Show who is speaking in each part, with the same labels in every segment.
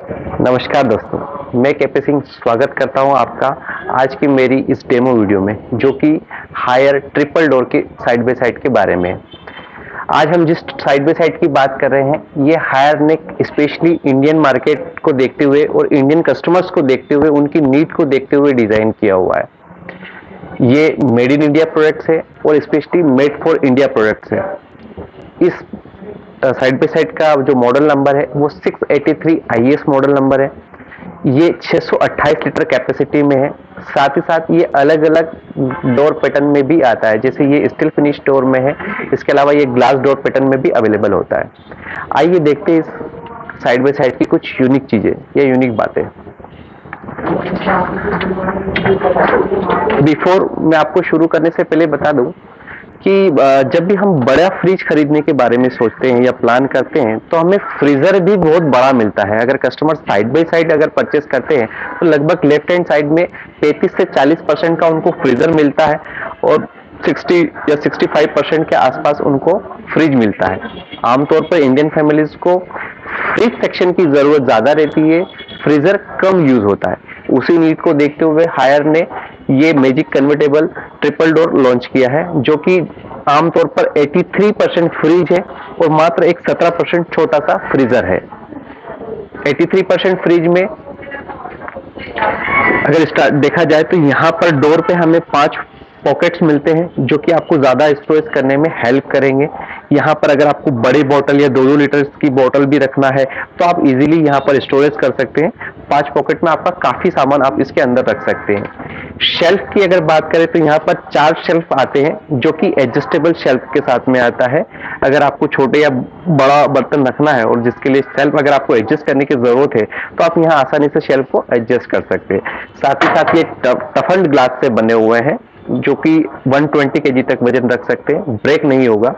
Speaker 1: नमस्कार दोस्तों, मैं केपी सिंह स्वागत करता हूं आपका आज की मेरी इस डेमो वीडियो में, जो कि हायर ट्रिपल डोर के साइड बाय साइड के बारे में है। आज हम जिस साइड बाय साइड की बात कर रहे हैं, ये हायर ने स्पेशली इंडियन मार्केट को देखते हुए और इंडियन कस्टमर्स को देखते हुए, उनकी नीड को देखते हुए डिजाइन किया हुआ है। ये मेड इन इंडिया प्रोडक्ट्स है और specially made for India products है। इस साइड बाय साइड का जो मॉडल नंबर है वो 683 IS मॉडल नंबर है। ये 628 लीटर कैपेसिटी में है। साथ ही साथ ये अलग अलग डोर पैटर्न में भी आता है, जैसे ये स्टील फिनिश डोर में है, इसके अलावा ये ग्लास डोर पैटर्न में भी अवेलेबल होता है। आइए देखते हैं इस साइड बाय साइड की कुछ यूनिक चीजें या यूनिक बातें। बिफोर मैं आपको शुरू करने से पहले बता दूं कि जब भी हम बड़ा फ्रिज खरीदने के बारे में सोचते हैं या प्लान करते हैं, तो हमें फ्रीजर भी बहुत बड़ा मिलता है। अगर कस्टमर साइड बाय साइड अगर परचेस करते हैं तो लगभग लेफ्ट हैंड साइड में 35 से 40% का उनको फ्रीजर मिलता है और 60 या 65% के आसपास उनको फ्रिज मिलता है। आमतौर पर इंडियन फैमिलीज को फ्रिज सेक्शन की जरूरत ज्यादा रहती है, फ्रीजर कम यूज होता है। उसी नीड को देखते हुए हायर ने ये magic convertible triple door launch किया है, जो कि आमतौर पर 83% फ्रिज है और मात्र एक 17% छोटा सा फ्रीजर है। 83% फ्रिज में अगर देखा जाए तो यहाँ पर डोर पे हमें 5 पॉकेट्स मिलते हैं, जो कि आपको ज्यादा स्टोरेज करने में हेल्प करेंगे। यहाँ पर अगर आपको बड़ी बोतल या 2-2 लीटर की बोतल भी रखना है तो आप इजीली यहाँ पर स्टोरेज कर सकते हैं। 5 पॉकेट में आपका काफी सामान आप इसके अंदर रख सकते हैं। शेल्फ की अगर बात करें तो यहाँ पर 4 शेल्फ आते हैं, जो कि एडजस्टेबल शेल्फ के साथ में आता है। अगर आपको छोटे या बड़ा बर्तन रखना है और जिसके लिए शेल्फ अगर आपको एडजस्ट करने की जरूरत है, तो आप यहाँ आसानी से शेल्फ को एडजस्ट कर सकते हैं। साथ ही साथ ये टफन्ड ग्लास से बने हुए हैं, जो कि 120 kg तक वजन रख सकते हैं, ब्रेक नहीं होगा।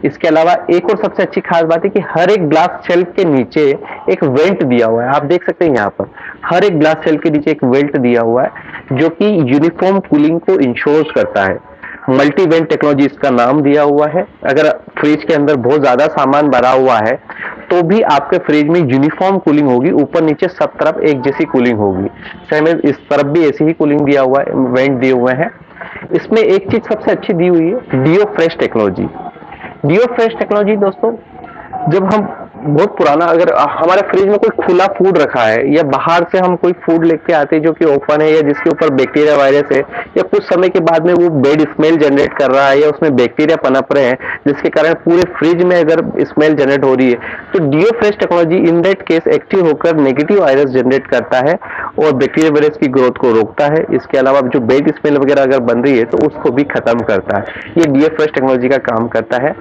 Speaker 1: इसके अलावा एक और सबसे अच्छी खास बात है कि हर एक ग्लास शेल्फ के नीचे एक वेंट दिया हुआ है। आप देख सकते हैं यहाँ पर हर एक ग्लास शेल्फ के नीचे एक वेंट दिया हुआ है, जो कि यूनिफॉर्म कूलिंग को इंश्योर करता है। मल्टी वेंट टेक्नोलॉजी इसका नाम दिया हुआ है। अगर फ्रिज के अंदर बहुत ज्यादा सामान भरा हुआ है तो भी आपके फ्रिज में यूनिफॉर्म कूलिंग होगी, ऊपर नीचे सब तरफ एक जैसी कूलिंग होगी। सेम इस तरफ भी ऐसी ही कूलिंग दिया हुआ है, वेंट दिए हुए हैं। इसमें एक चीज सबसे अच्छी दी हुई है, deo fresh technology. Deo fresh technology दोस्तों, जब हम बहुत पुराना अगर हमारे फ्रिज में कोई खुला फूड रखा है या बाहर से हम कोई फूड लेके आते हैं जो कि ओपन है या जिसके ऊपर बैक्टीरिया वायरस है, या कुछ समय के बाद में वो बैड स्मेल जनरेट कर रहा है या उसमें बैक्टीरिया पनप रहे हैं, जिसके कारण पूरे फ्रिज में अगर स्मेल जनरेट हो रही है, तो deo fresh technology in that case active होकर नेगेटिव वायरस जनरेट करता है और बैक्टीरिया वायरस की ग्रोथ को रोकता है। इसके अलावा जो बैड स्मेल वगैरह अगर बन रही है तो उसको भी खत्म करता है। ये डियो फ्रेश टेक्नोलॉजी का काम करता है।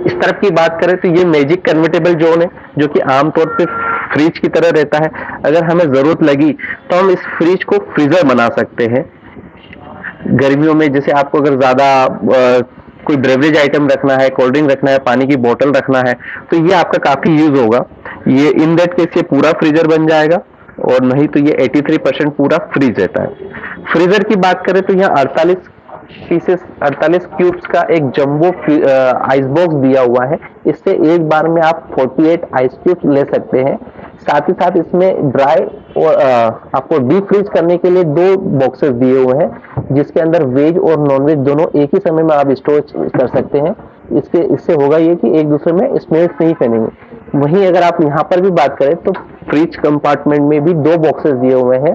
Speaker 1: इस तरफ की बात करें तो ये मैजिक कन्वर्टेबल जोन है, जो कि आमतौर पे फ्रिज की तरह रहता है। अगर हमें जरूरत लगी तो हम इस फ्रिज को फ्रीजर बना सकते हैं। गर्मियों में जैसे आपको अगर ज्यादा कोई ब्रेवरेज आइटम रखना है, कोल्ड ड्रिंक रखना है, पानी की बोतल रखना है, तो ये आपका काफी यूज होगा। ये इन दैट केस ये पूरा फ्रीजर बन जाएगा, और नहीं तो ये 83% पूरा फ्रीज रहता है। फ्रीजर की बात करें तो यहाँ 48 क्यूब्स का एक जंबो आइस बॉक्स दिया हुआ है। इससे एक बार में आप 48 आइस क्यूब्स ले सकते हैं। साथ ही साथ इसमें ड्राई और आपको डीप फ्रीज करने के लिए 2 बॉक्सेस दिए हुए हैं, जिसके अंदर वेज और नॉन वेज दोनों एक ही समय में आप स्टोर कर सकते हैं। इससे होगा ये कि एक दूसरे में स्मेल्स नहीं फैलेंगे। वहीं अगर आप यहाँ पर भी बात करें तो फ्रिज कंपार्टमेंट में भी 2 बॉक्सेस दिए हुए हैं,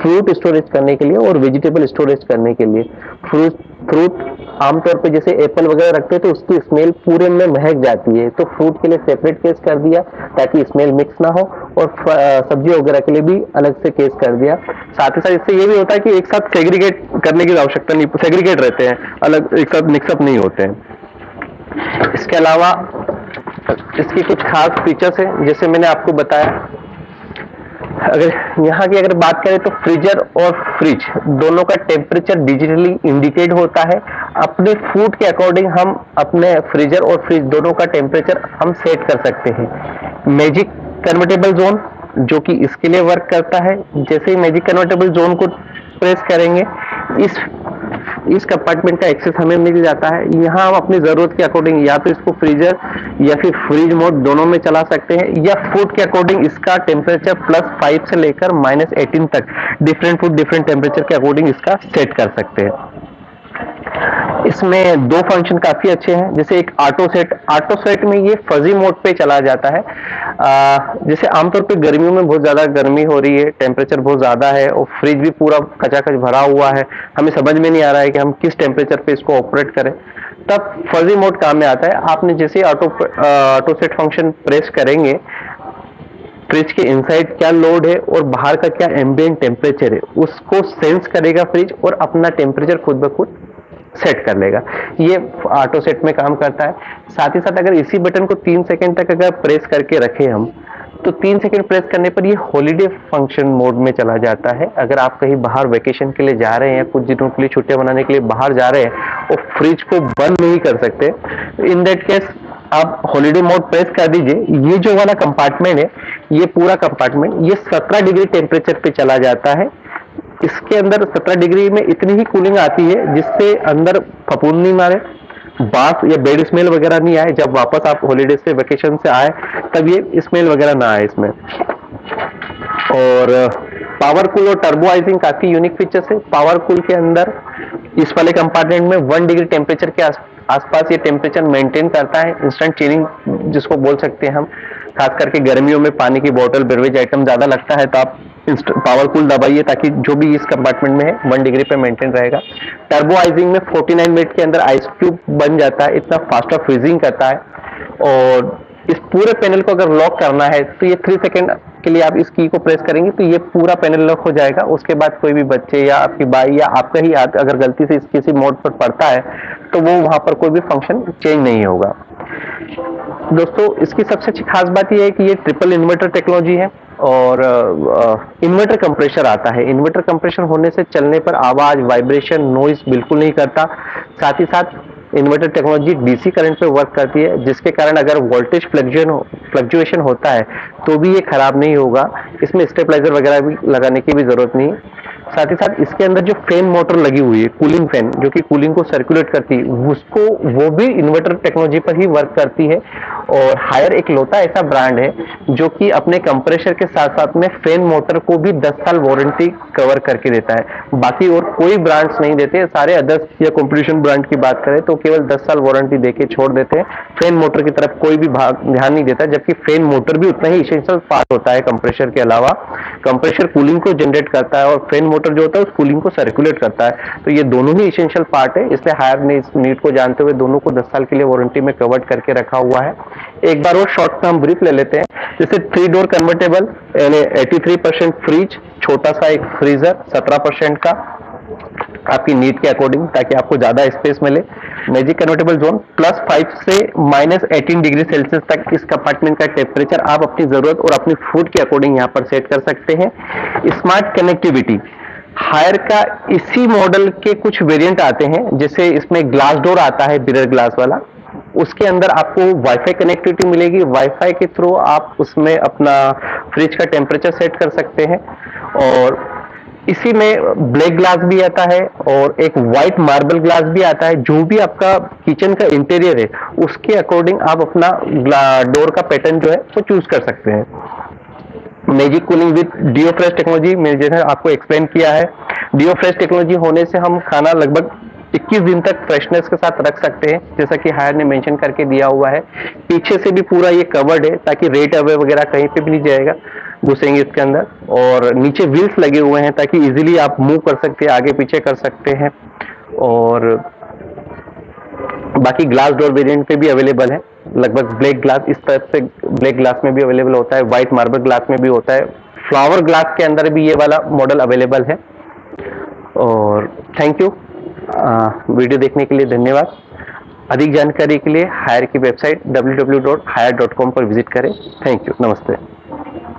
Speaker 1: फ्रूट स्टोरेज करने के लिए और वेजिटेबल स्टोरेज करने के लिए। फ्रूट आमतौर पे जैसे एप्पल वगैरह रखते हैं तो उसकी स्मेल पूरे में महक जाती है, तो फ्रूट के लिए सेपरेट केस कर दिया ताकि स्मेल मिक्स ना हो, और सब्जी वगैरह के लिए भी अलग से केस कर दिया। साथ ही साथ इससे ये भी होता है कि एक साथ सेग्रीगेट करने की आवश्यकता नहीं, सेग्रीगेट रहते हैं, अलग एक साथ मिक्सअप नहीं होते हैं। इसके अलावा इसकी कुछ खास फीचर्स हैं, जैसे मैंने आपको बताया। यहाँ की अगर बात करें तो फ्रीजर और फ्रिज दोनों का टेम्परेचर डिजिटली इंडिकेट होता है। अपने फूड के अकॉर्डिंग हम अपने फ्रीजर और फ्रिज दोनों का टेम्परेचर हम सेट कर सकते हैं। मैजिक कन्वर्टेबल जोन जो कि इसके लिए वर्क करता है, जैसे ही मैजिक कन्वर्टेबल जोन को प्रेस करेंगे, इस इस कंपार्टमेंट का एक्सेस हमें मिल जाता है। यहाँ हम अपनी जरूरत के अकॉर्डिंग या तो इसको फ्रीजर या फिर फ्रिज मोड दोनों में चला सकते हैं, या फूड के अकॉर्डिंग इसका टेम्परेचर +5 से लेकर -18 तक डिफरेंट फूड डिफरेंट टेम्परेचर के अकॉर्डिंग इसका सेट कर सकते हैं। इसमें दो फंक्शन काफी अच्छे हैं, जैसे एक ऑटो सेट में ये फजी मोड पे चला जाता है। जैसे आमतौर पे गर्मियों में बहुत ज्यादा गर्मी हो रही है, टेम्परेचर बहुत ज्यादा है और फ्रिज भी पूरा खचाखच भरा हुआ है, हमें समझ में नहीं आ रहा है कि हम किस टेम्परेचर पे इसको ऑपरेट करें, तब फजी मोड काम में आता है। आपने जैसे ऑटो सेट फंक्शन प्रेस करेंगे, फ्रिज के इनसाइड क्या लोड है और बाहर का क्या एम्बिएंट टेम्परेचर है उसको सेंस करेगा फ्रिज और अपना टेम्परेचर खुद ब खुद सेट कर लेगा। ये ऑटो सेट में काम करता है। साथ ही साथ अगर इसी बटन को 3 सेकंड तक अगर प्रेस करके रखें हम, तो 3 सेकंड प्रेस करने पर ये हॉलीडे फंक्शन मोड में चला जाता है। अगर आप कहीं बाहर वेकेशन के लिए जा रहे हैं, कुछ दिनों के लिए छुट्टियां मनाने के लिए बाहर जा रहे हैं और फ्रिज को बंद नहीं कर सकते, इन दैट केस आप हॉलीडे मोड प्रेस कर दीजिए। ये जो वाला कंपार्टमेंट है, ये पूरा कंपार्टमेंट ये 17 डिग्री टेम्परेचर पे चला जाता है। इसके अंदर 17 डिग्री में इतनी ही कूलिंग आती है जिससे अंदर फफूंद नहीं मारे, बास या बेड स्मेल वगैरह नहीं आए। जब वापस आप हॉलीडे से वेकेशन से आए तब ये स्मेल वगैरह ना आए इसमें। और पावर कूल और टर्बोआइजिंग काफी यूनिक फीचर्स है। पावर कूल के अंदर इस वाले कंपार्टमेंट में 1 डिग्री टेम्परेचर के आसपास ये टेम्परेचर मेंटेन करता है। इंस्टेंट चिलिंग जिसको बोल सकते हैं हम, खास करके गर्मियों में पानी की बोतल बेवरेज आइटम ज्यादा लगता है तो आप पावर कूल दबाइए ताकि जो भी इस कंपार्टमेंट में है 1 डिग्री पे मेंटेन रहेगा। टर्बोआइजिंग में 49 मिनट के अंदर आइस क्यूब बन जाता है, इतना फास्टर फ्रीजिंग करता है। और इस पूरे पैनल को अगर लॉक करना है तो ये 3 सेकंड के लिए आप इस की को प्रेस करेंगे तो ये पूरा पैनल लॉक हो जाएगा। उसके बाद कोई भी बच्चे या आपकी बाई या आपका ही हाथ अगर गलती से इस किसी मोड पर पड़ता है तो वो वहां पर कोई भी फंक्शन चेंज नहीं होगा। दोस्तों, इसकी सबसे अच्छी खास बात यह है कि ये ट्रिपल इन्वर्टर टेक्नोलॉजी है और इन्वर्टर कंप्रेशर आता है। इन्वर्टर कंप्रेशर होने से चलने पर आवाज, वाइब्रेशन, नॉइज बिल्कुल नहीं करता। साथ ही साथ इन्वर्टर टेक्नोलॉजी डीसी करंट पे वर्क करती है, जिसके कारण अगर वोल्टेज फ्लक्चुएशन होता है तो भी ये खराब नहीं होगा। इसमें स्टेबलाइजर वगैरह भी लगाने की भी जरूरत नहीं। साथ ही साथ इसके अंदर जो फैन मोटर लगी हुई है, कूलिंग फैन जो कि कूलिंग को सर्कुलेट करती है, उसको वो भी इन्वर्टर टेक्नोलॉजी पर ही वर्क करती है। और हायर एक लौता ऐसा ब्रांड है जो कि अपने कंप्रेशर के साथ साथ में फैन मोटर को भी 10 साल वारंटी कवर करके देता है। बाकी और कोई ब्रांड्स नहीं देते। सारे अदर्स या कंपटीशन ब्रांड की बात करें तो केवल 10 साल वारंटी देके छोड़ देते हैं। फैन मोटर की तरफ कोई भी ध्यान नहीं देता, जबकि फैन मोटर भी उतना ही इसेंशियल पार्ट होता है कंप्रेशर के अलावा। कंप्रेशर कूलिंग को जनरेट करता है और फैन मोटर जो होता है उस कूलिंग को सर्कुलेट करता है। तो ये दोनों ही इसेंशियल पार्ट है, इसलिए हायर ने इस नीड को जानते हुए दोनों को 10 साल के लिए वारंटी में कवर्ड करके रखा हुआ है। एक बार और शॉर्ट में हम ब्रीफ ले लेते हैं। जैसे 3 डोर कन्वर्टेबल यानी 83% फ्रिज, छोटा सा एक फ्रीजर 17% का आपकी नीड के अकॉर्डिंग, ताकि आपको ज्यादा स्पेस मिले। मैजिक कन्वर्टेबल जोन +5 से -18 डिग्री सेल्सियस तक इस कंपार्टमेंट का टेम्परेचर आप अपनी जरूरत और अपनी फूड के अकॉर्डिंग यहाँ पर सेट कर सकते हैं। स्मार्ट कनेक्टिविटी हायर का इसी मॉडल के कुछ वेरिएंट आते हैं, जैसे इसमें ग्लास डोर आता है, मिरर ग्लास वाला। उसके अंदर आपको वाईफाई कनेक्टिविटी मिलेगी। वाईफाई के थ्रू आप उसमें अपना फ्रिज का टेम्परेचर सेट कर सकते हैं। और इसी में ब्लैक ग्लास भी आता है और एक व्हाइट मार्बल ग्लास भी आता है। जो भी आपका किचन का इंटीरियर है उसके अकॉर्डिंग आप अपना डोर का पैटर्न जो है वो चूज कर सकते हैं। मैजिक कूलिंग विद डिओफ्रेश टेक्नोलॉजी मैंने जैसे आपको एक्सप्लेन किया है। डिओफ्रेश टेक्नोलॉजी होने से हम खाना लगभग 21 दिन तक फ्रेशनेस के साथ रख सकते हैं, जैसा कि हायर ने मेंशन करके दिया हुआ है। पीछे से भी पूरा ये कवर्ड है ताकि रेट अवे वगैरह कहीं पे भी नहीं जाएगा, घुसेंगे इसके अंदर। और नीचे व्हील्स लगे हुए हैं ताकि इजीली आप मूव कर सकते हैं, आगे पीछे कर सकते हैं। और बाकी ग्लास डोर वेरिएंट पे भी अवेलेबल है। लगभग ब्लैक ग्लास इस तरफ से ब्लैक ग्लास में भी अवेलेबल होता है, व्हाइट मार्बल ग्लास में भी होता है, फ्लावर ग्लास के अंदर भी ये वाला मॉडल अवेलेबल है। और थैंक यू, वीडियो देखने के लिए धन्यवाद। अधिक जानकारी के लिए हायर की वेबसाइट www.hire.com पर विजिट करें। थैंक यू, नमस्ते।